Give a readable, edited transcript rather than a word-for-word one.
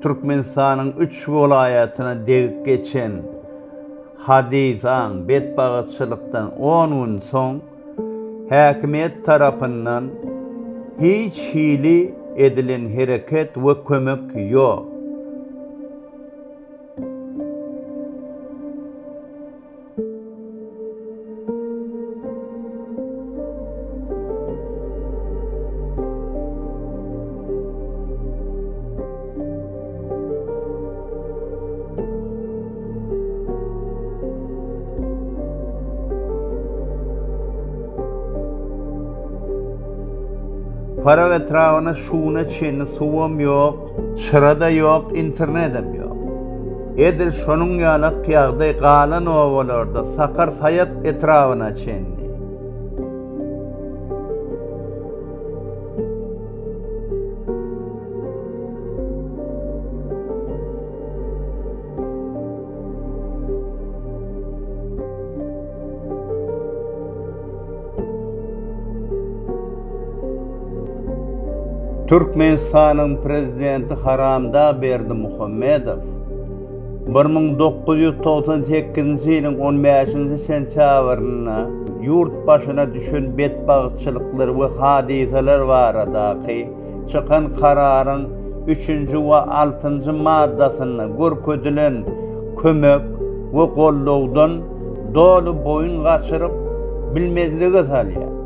Türkmenistan'ın 3 vilayetine degip geçen Hadisan betbağıtçılıktan 10 gün soň häkimet tarapyndan hiç hili edilen hereket we kömek ýok. Para ve travana şuuna çeni suwam ýok, çyrada ýok, internetem ýok. Edil şonuň ýaly ýagdaý galan owalarda sakar sayat etrawyna çenli. Türkmenistan'ın prezidenti Haramda Berdimuhammedow 1998-nji ýylyň 15-nji sentýabryna ýurt başyna düşen betbagtçylyklar we hadiseler baradaky çykan kararyň 3-nji we 6-njy maddasyna görkezdilen kömek we gollawdan dolu boyun gaçyryp bilmezlige salýar.